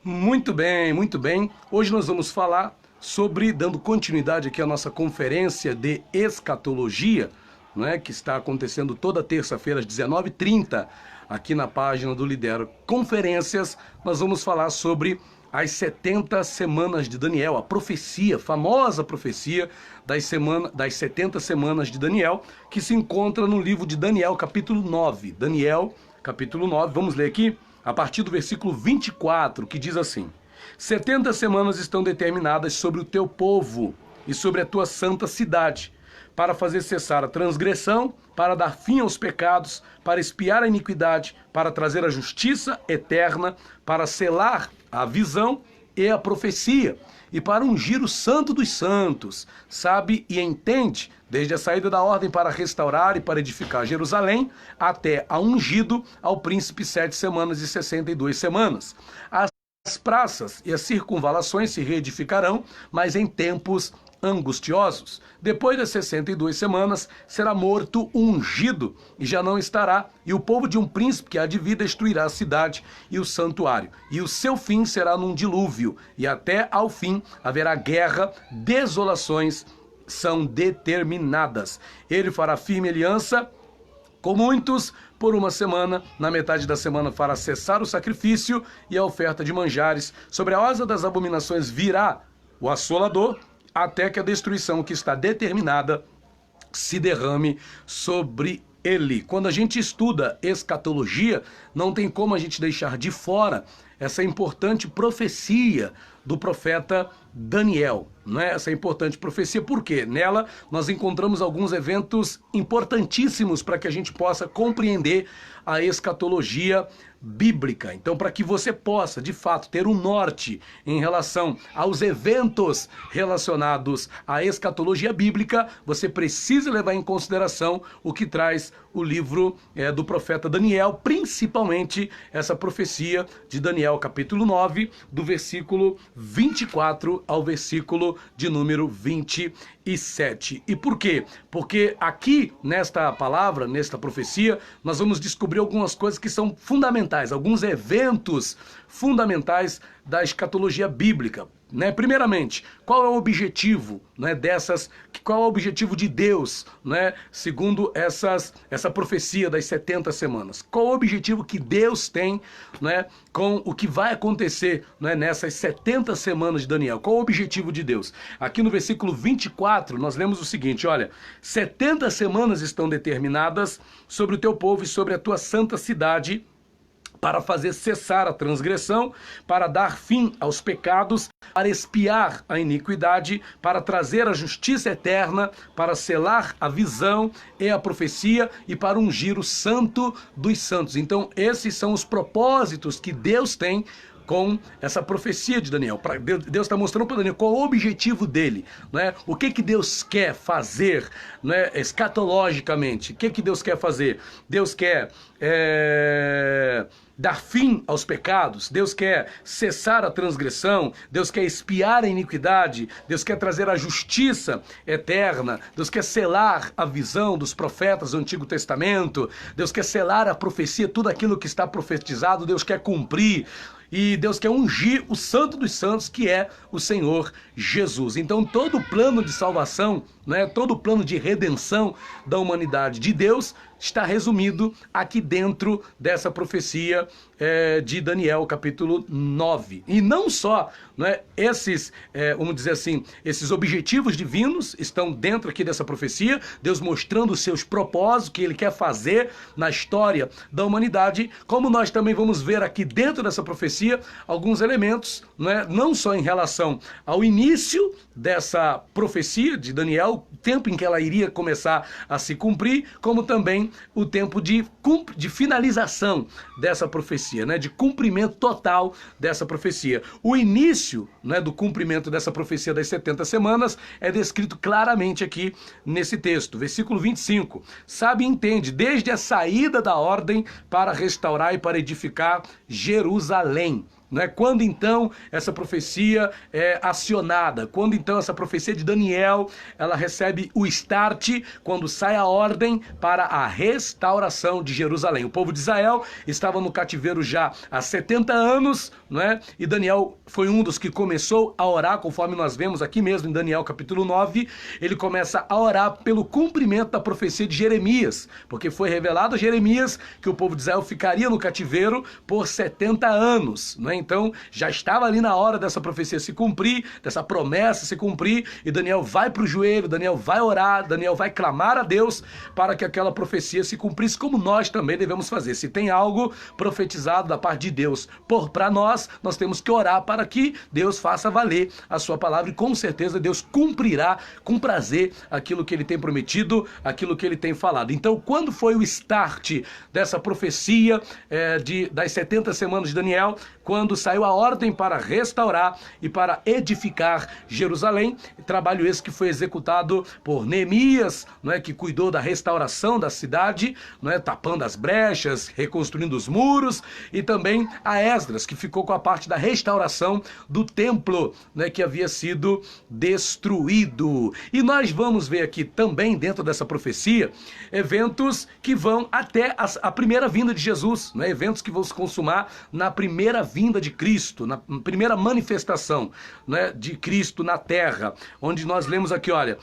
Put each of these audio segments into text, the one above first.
Muito bem, muito bem. Hoje nós vamos falar sobre, dando continuidade aqui à nossa conferência de escatologia, que está acontecendo toda terça-feira às 19h30, aqui na página do Lidero Conferências. Nós vamos falar sobre as 70 semanas de Daniel, a profecia, famosa profecia das 70 semanas de Daniel, que se encontra no livro de Daniel, capítulo 9. Daniel, capítulo 9, vamos ler aqui a partir do versículo 24, que diz assim: 70 semanas estão determinadas sobre o teu povo e sobre a tua santa cidade, para fazer cessar a transgressão, para dar fim aos pecados, para expiar a iniquidade, para trazer a justiça eterna, para selar a visão e a profecia, e para ungir o santo dos santos. Sabe e entende, desde a saída da ordem para restaurar e para edificar Jerusalém, até a ungido ao príncipe 7 semanas e 62 semanas. As praças e as circunvalações se reedificarão, mas em tempos angustiosos. Depois das 62 semanas, será morto o ungido, e já não estará, e o povo de um príncipe que há de vir destruirá a cidade e o santuário. E o seu fim será num dilúvio, e até ao fim haverá guerra, desolações são determinadas. Ele fará firme aliança com muitos por uma semana, na metade da semana fará cessar o sacrifício e a oferta de manjares. Sobre a asa das abominações virá o assolador, até que a destruição que está determinada se derrame sobre ele. Quando a gente estuda escatologia, não tem como a gente deixar de fora essa importante profecia do profeta Daniel, Essa importante profecia, porque nela nós encontramos alguns eventos importantíssimos para que a gente possa compreender a escatologia bíblica. Então, para que você possa, de fato, ter um norte em relação aos eventos relacionados à escatologia bíblica, você precisa levar em consideração o que traz o livro do profeta Daniel, principalmente essa profecia de Daniel, capítulo 9, do versículo 24 ao versículo de número 27. E por quê? Porque aqui, nesta palavra, nesta profecia, nós vamos descobrir algumas coisas que são fundamentais, alguns eventos fundamentais da escatologia bíblica. Primeiramente, qual é o objetivo qual é o objetivo de Deus, segundo essa profecia das 70 semanas? Qual é o objetivo que Deus tem com o que vai acontecer nessas 70 semanas de Daniel? Qual é o objetivo de Deus? Aqui no versículo 24, nós lemos o seguinte, olha: 70 semanas estão determinadas sobre o teu povo e sobre a tua santa cidade, para fazer cessar a transgressão, para dar fim aos pecados, para expiar a iniquidade, para trazer a justiça eterna, para selar a visão e a profecia e para ungir o santo dos santos. Então, esses são os propósitos que Deus tem com essa profecia de Daniel. Deus está mostrando para Daniel qual é o objetivo dele, O que Deus quer fazer, escatologicamente. O que Deus quer fazer? Deus quer dar fim aos pecados, Deus quer cessar a transgressão, Deus quer expiar a iniquidade, Deus quer trazer a justiça eterna, Deus quer selar a visão dos profetas do Antigo Testamento, Deus quer selar a profecia, tudo aquilo que está profetizado, Deus quer cumprir. E Deus quer ungir o santo dos santos, que é o Senhor Jesus. Então todo o plano de salvação, todo o plano de redenção da humanidade de Deus está resumido aqui dentro dessa profecia de Daniel, capítulo 9. E não só esses, vamos dizer assim, esses objetivos divinos estão dentro aqui dessa profecia, Deus mostrando os seus propósitos, o que Ele quer fazer na história da humanidade, como nós também vamos ver aqui dentro dessa profecia alguns elementos, não só em relação ao início dessa profecia de Daniel, o tempo em que ela iria começar a se cumprir, como também o tempo de finalização dessa profecia, de cumprimento total dessa profecia. O início do cumprimento dessa profecia das 70 semanas é descrito claramente aqui nesse texto, versículo 25. Sabe e entende, desde a saída da ordem para restaurar e para edificar Jerusalém. né? Quando então essa profecia é acionada? Quando então essa profecia de Daniel, ela recebe o start, quando sai a ordem para a restauração de Jerusalém. O povo de Israel estava no cativeiro já há 70 anos, né? E Daniel foi um dos que começou a orar, conforme nós vemos aqui mesmo em Daniel capítulo 9, ele começa a orar pelo cumprimento da profecia de Jeremias, porque foi revelado a Jeremias que o povo de Israel ficaria no cativeiro por 70 anos, né? Então já estava ali na hora dessa profecia se cumprir, dessa promessa se cumprir, e Daniel vai para o joelho, Daniel vai orar, Daniel vai clamar a Deus para que aquela profecia se cumprisse, como nós também devemos fazer. Se tem algo profetizado da parte de Deus para nós, nós temos que orar para que Deus faça valer a sua palavra, e com certeza Deus cumprirá com prazer aquilo que ele tem prometido, aquilo que ele tem falado. Então, quando foi o start dessa profecia das 70 semanas de Daniel? Quando saiu a ordem para restaurar e para edificar Jerusalém, trabalho esse que foi executado por Neemias, né, que cuidou da restauração da cidade, né, tapando as brechas, reconstruindo os muros, e também a Esdras, que ficou com a parte da restauração do templo, né, que havia sido destruído. E nós vamos ver aqui também, dentro dessa profecia, eventos que vão até a primeira vinda de Jesus, né, eventos que vão se consumar na primeira vinda de Cristo, na primeira manifestação, né, de Cristo na terra, onde nós lemos aqui, olha,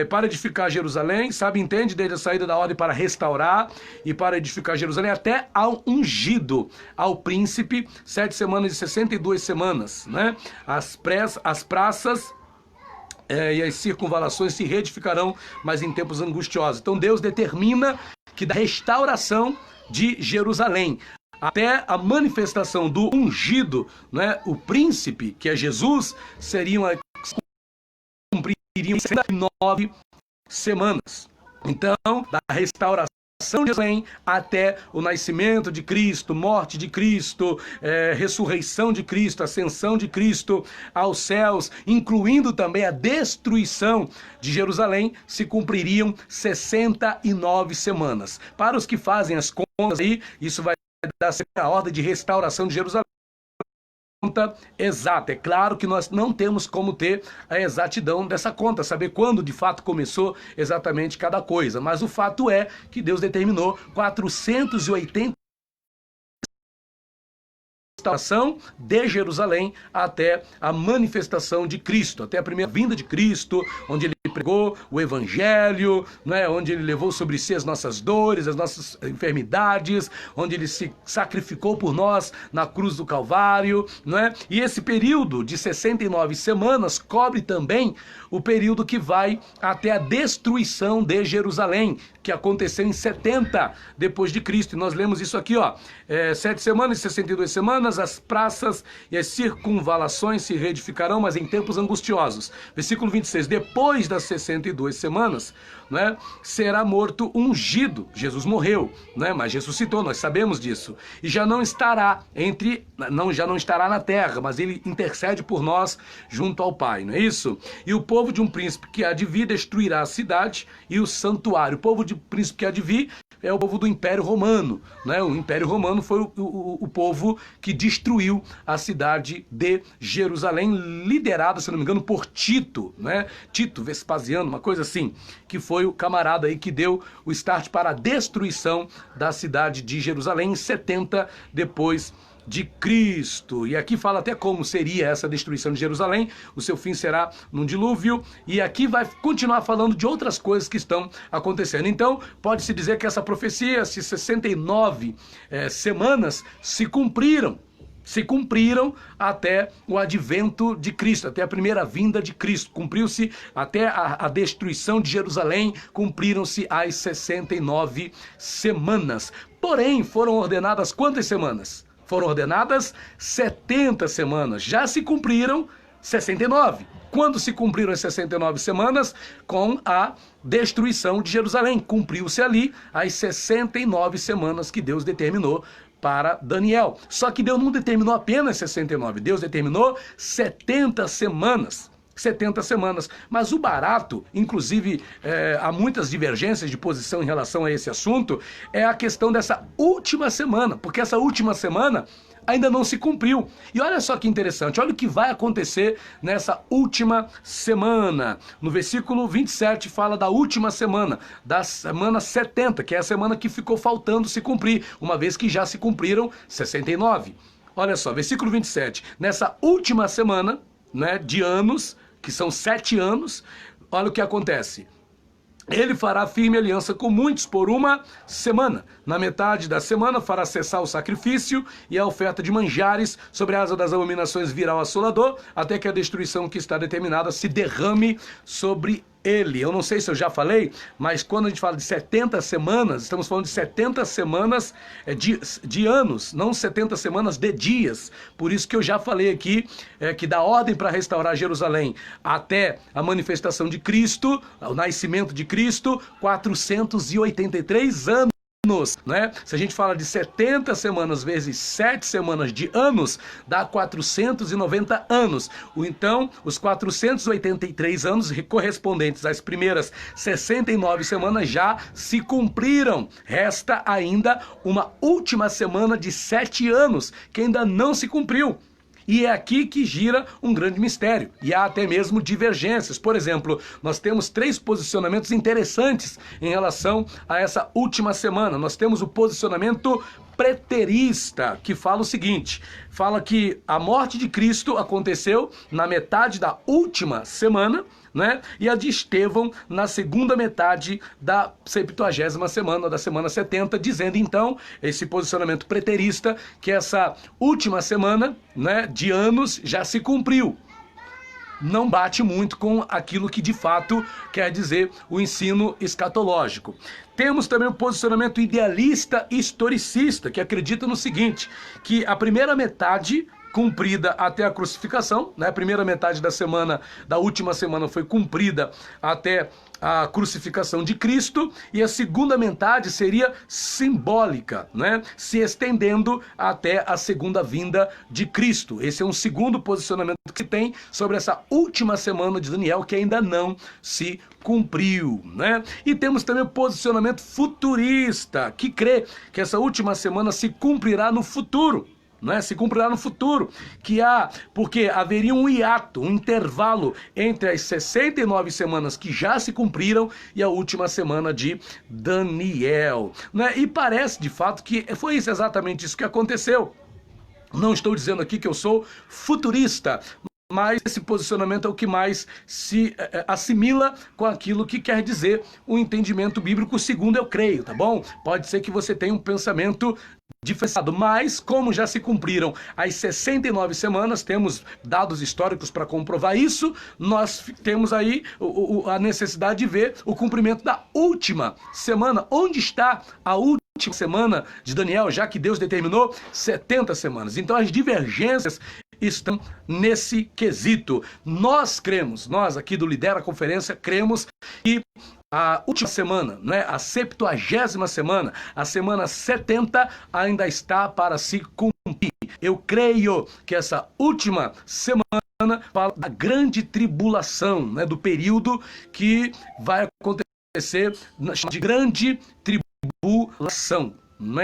para edificar Jerusalém, sabe, entende, desde a saída da ordem para restaurar e para edificar Jerusalém, até ao ungido, ao príncipe, 7 semanas e 62 semanas, né, as praças e as circunvalações se reedificarão, mas em tempos angustiosos. Então Deus determina que da restauração de Jerusalém até a manifestação do ungido, né, o príncipe, que é Jesus, cumpririam 9 semanas. Então, da restauração de Jerusalém até o nascimento de Cristo, morte de Cristo, ressurreição de Cristo, ascensão de Cristo aos céus, incluindo também a destruição de Jerusalém, se cumpririam 69 semanas. Para os que fazem as contas aí, isso vai dar a ordem de restauração de Jerusalém exata. É claro que nós não temos como ter a exatidão dessa conta, saber quando de fato começou exatamente cada coisa, mas o fato é que Deus determinou 480 restauração de Jerusalém até a manifestação de Cristo, até a primeira vinda de Cristo, onde ele pregou o evangelho, né, onde ele levou sobre si as nossas dores, as nossas enfermidades, onde ele se sacrificou por nós na cruz do Calvário, né? E esse período de 69 semanas cobre também o período que vai até a destruição de Jerusalém, que aconteceu em 70 depois de Cristo. E nós lemos isso aqui, ó, 7 semanas e 62 semanas, as praças e as circunvalações se reedificarão, mas em tempos angustiosos. Versículo 26, depois das 62 semanas, né, será morto ungido. Jesus morreu, né, mas ressuscitou, nós sabemos disso. E já não estará já não estará na terra, mas ele intercede por nós junto ao Pai, não é isso? E o povo de um príncipe que há de vir destruirá a cidade e o santuário. O povo de príncipe que há de vir é o povo do Império Romano, né? O Império Romano foi o povo que destruiu a cidade de Jerusalém, liderado, se não me engano, por Tito, né? Tito Vespasiano, uma coisa assim, que foi o camarada aí que deu o start para a destruição da cidade de Jerusalém em 70 depois de Cristo. E aqui fala até como seria essa destruição de Jerusalém, o seu fim será num dilúvio, e aqui vai continuar falando de outras coisas que estão acontecendo. Então, pode-se dizer que essa profecia, essas 69 semanas, se cumpriram até o advento de Cristo, até a primeira vinda de Cristo. Cumpriu-se até a destruição de Jerusalém, cumpriram-se as 69 semanas. Porém, foram ordenadas quantas semanas? Foram ordenadas 70 semanas. Já se cumpriram 69. Quando se cumpriram as 69 semanas? Com a destruição de Jerusalém. Cumpriu-se ali as 69 semanas que Deus determinou para Daniel. Só que Deus não determinou apenas 69, Deus determinou 70 semanas. 70 semanas. Mas o barato, inclusive há muitas divergências de posição em relação a esse assunto, é a questão dessa última semana, porque essa última semana ainda não se cumpriu. E olha só que interessante, olha o que vai acontecer nessa última semana. No versículo 27 fala da última semana, da semana 70, que é a semana que ficou faltando se cumprir, uma vez que já se cumpriram 69. Olha só, versículo 27. Nessa última semana, né, de anos, que são 7 anos, olha o que acontece. Ele fará firme aliança com muitos por uma semana. Na metade da semana fará cessar o sacrifício e a oferta de manjares, sobre a asa das abominações virá o assolador, até que a destruição que está determinada se derrame sobre ele. Eu não sei se eu já falei, mas quando a gente fala de 70 semanas, estamos falando de 70 semanas de anos, não 70 semanas de dias. Por isso que eu já falei aqui que da ordem para restaurar Jerusalém até a manifestação de Cristo, o nascimento de Cristo, 483 anos. Né? Se a gente fala de 70 semanas vezes 7 semanas de anos, dá 490 anos. Então, os 483 anos correspondentes às primeiras 69 semanas já se cumpriram. Resta ainda uma última semana de 7 anos, que ainda não se cumpriu. E é aqui que gira um grande mistério. E há até mesmo divergências. Por exemplo, nós temos 3 posicionamentos interessantes em relação a essa última semana. Nós temos o posicionamento preterista, que fala o seguinte, fala que a morte de Cristo aconteceu na metade da última semana, né? E a de Estevão na segunda metade da 70ª semana, da semana 70, dizendo então, esse posicionamento preterista, que essa última semana, né, de anos já se cumpriu. Não bate muito com aquilo que de fato quer dizer o ensino escatológico. Temos também o posicionamento idealista historicista, que acredita no seguinte, que a primeira metade cumprida até a crucificação, né? A primeira metade da semana, da última semana foi cumprida até a crucificação de Cristo, e a segunda metade seria simbólica, né? Se estendendo até a segunda vinda de Cristo. Esse é um segundo posicionamento que se tem sobre essa última semana de Daniel, que ainda não se cumpriu, né? E temos também o posicionamento futurista, que crê que essa última semana se cumprirá no futuro. Né, se cumprirá no futuro, porque haveria um hiato, um intervalo entre as 69 semanas que já se cumpriram e a última semana de Daniel, né? E parece de fato que foi exatamente isso que aconteceu. Não estou dizendo aqui que eu sou futurista, mas esse posicionamento é o que mais se assimila com aquilo que quer dizer o entendimento bíblico segundo eu creio, tá bom? Pode ser que você tenha um pensamento diferenciado, mas como já se cumpriram as 69 semanas, temos dados históricos para comprovar isso, nós temos aí a necessidade de ver o cumprimento da última semana. Onde está a última semana de Daniel, já que Deus determinou 70 semanas? Então as divergências estão nesse quesito. Nós cremos, nós aqui do Lidera Conferência, cremos que a última semana, né, a 70ª semana, a semana 70 ainda está para se cumprir. Eu creio que essa última semana fala da grande tribulação, né, do período que vai acontecer de grande tribulação.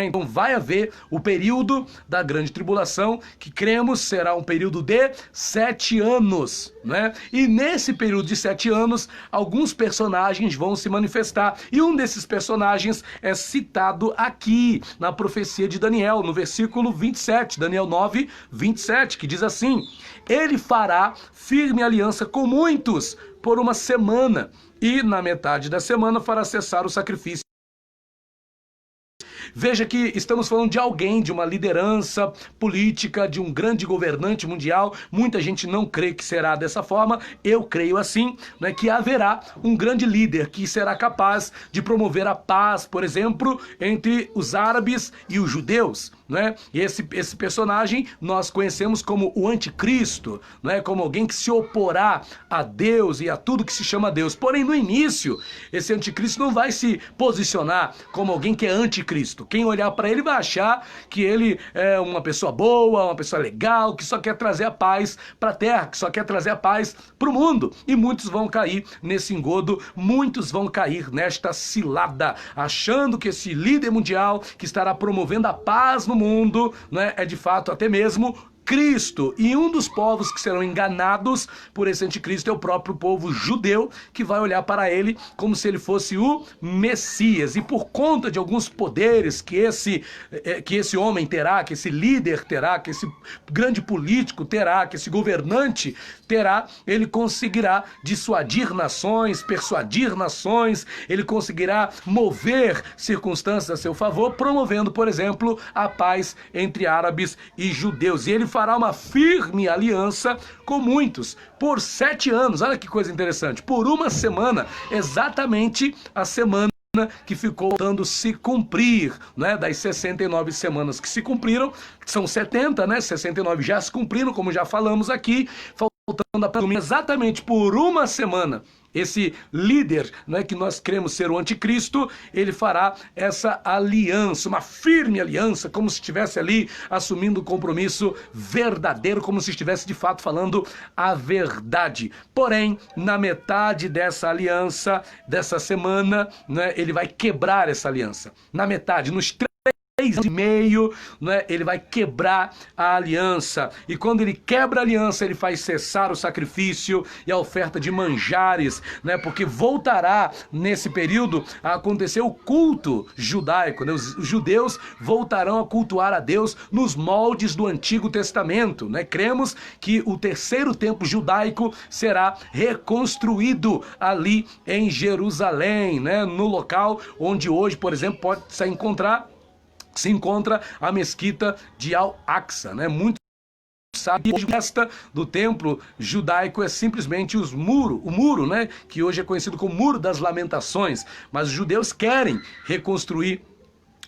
Então vai haver o período da grande tribulação, que cremos será um período de 7 anos, né? E nesse período de 7 anos, alguns personagens vão se manifestar, e um desses personagens é citado aqui na profecia de Daniel, no versículo 27, Daniel 9, 27, que diz assim: ele fará firme aliança com muitos por uma semana, e na metade da semana fará cessar o sacrifício. Veja que estamos falando de alguém, de uma liderança política, de um grande governante mundial. Muita gente não crê que será dessa forma, eu creio assim, né, que haverá um grande líder que será capaz de promover a paz, por exemplo, entre os árabes e os judeus. né? E esse personagem nós conhecemos como o anticristo, né? Como alguém que se oporá a Deus e a tudo que se chama Deus. Porém, no início, esse anticristo não vai se posicionar como alguém que é anticristo. Quem olhar para ele vai achar que ele é uma pessoa boa, uma pessoa legal, que só quer trazer a paz para a terra, que só quer trazer a paz para o mundo. E muitos vão cair nesse engodo, muitos vão cair nesta cilada, achando que esse líder mundial que estará promovendo a paz no mundo, né, é de fato até mesmo Cristo. E um dos povos que serão enganados por esse anticristo é o próprio povo judeu, que vai olhar para ele como se ele fosse o Messias. E por conta de alguns poderes que esse homem terá, que esse líder terá, que esse grande político terá, que esse governante terá, ele conseguirá dissuadir nações, persuadir nações, ele conseguirá mover circunstâncias a seu favor, promovendo, por exemplo, a paz entre árabes e judeus. E ele fará uma firme aliança com muitos por 7 anos. Olha que coisa interessante. Por uma semana, exatamente a semana que ficou faltando se cumprir, né? Das 69 semanas que se cumpriram, são 70, né? 69 já se cumpriram, como já falamos aqui, faltando apenas exatamente por uma semana. Esse líder, né, que nós cremos ser o anticristo, ele fará essa aliança, uma firme aliança, como se estivesse ali assumindo um compromisso verdadeiro, como se estivesse de fato falando a verdade. Porém, na metade dessa aliança, dessa semana, né, ele vai quebrar essa aliança. Na metade, nos 3 anos e meio, né, ele vai quebrar a aliança. E quando ele quebra a aliança, ele faz cessar o sacrifício e a oferta de manjares, né, porque voltará nesse período a acontecer o culto judaico, né? Os judeus voltarão a cultuar a Deus nos moldes do Antigo Testamento, né? Cremos que o terceiro templo judaico será reconstruído ali em Jerusalém, né, no local onde hoje, por exemplo, se encontra a mesquita de Al-Aqsa, né? Muito sabe que hoje a festa do templo judaico é simplesmente o muro, né? Que hoje é conhecido como Muro das Lamentações. Mas os judeus querem reconstruir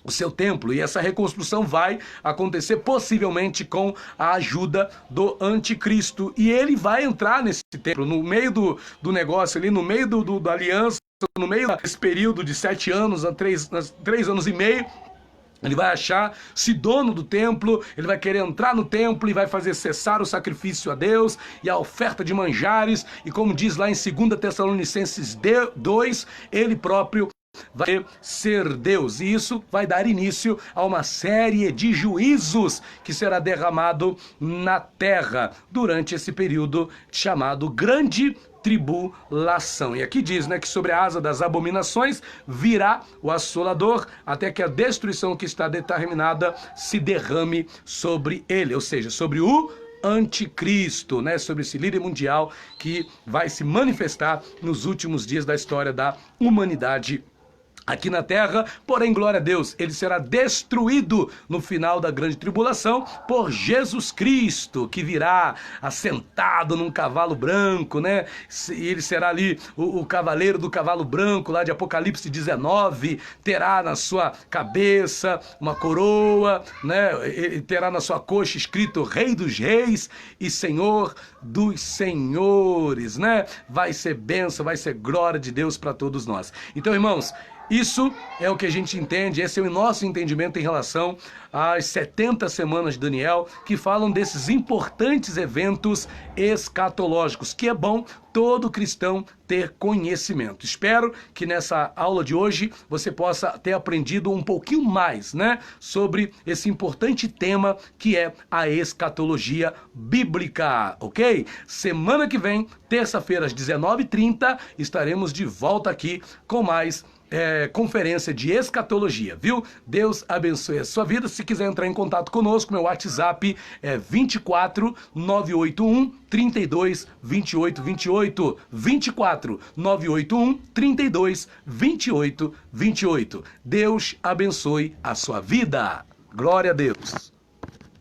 o seu templo, e essa reconstrução vai acontecer possivelmente com a ajuda do anticristo, e ele vai entrar nesse templo, no meio do negócio ali, no meio da aliança, no meio desse período de 7 anos, 3 anos e meio. Ele vai achar-se dono do templo, ele vai querer entrar no templo e vai fazer cessar o sacrifício a Deus e a oferta de manjares, e como diz lá em 2 Tessalonicenses 2, ele próprio vai ser Deus, e isso vai dar início a uma série de juízos que será derramado na terra durante esse período chamado Grande Tribulação. E aqui diz, né, que sobre a asa das abominações virá o assolador, até que a destruição que está determinada se derrame sobre ele, ou seja, sobre o anticristo, né, sobre esse líder mundial que vai se manifestar nos últimos dias da história da humanidade aqui na terra. Porém, glória a Deus, ele será destruído no final da grande tribulação por Jesus Cristo, que virá assentado num cavalo branco, né? E ele será ali o cavaleiro do cavalo branco, lá de Apocalipse 19, terá na sua cabeça uma coroa, né? Ele terá na sua coxa escrito Rei dos Reis e Senhor dos Senhores, né? Vai ser bênção, vai ser glória de Deus para todos nós. Então, irmãos, isso é o que a gente entende, esse é o nosso entendimento em relação às 70 semanas de Daniel, que falam desses importantes eventos escatológicos, que é bom todo cristão ter conhecimento. Espero que nessa aula de hoje você possa ter aprendido um pouquinho mais, né, sobre esse importante tema que é a escatologia bíblica, ok? Semana que vem, terça-feira às 19h30, estaremos de volta aqui com mais conferência de escatologia, viu? Deus abençoe a sua vida. Se quiser entrar em contato conosco, meu WhatsApp é 24 981 32 28 28. 24 981 32 28 28. Deus abençoe a sua vida. Glória a Deus.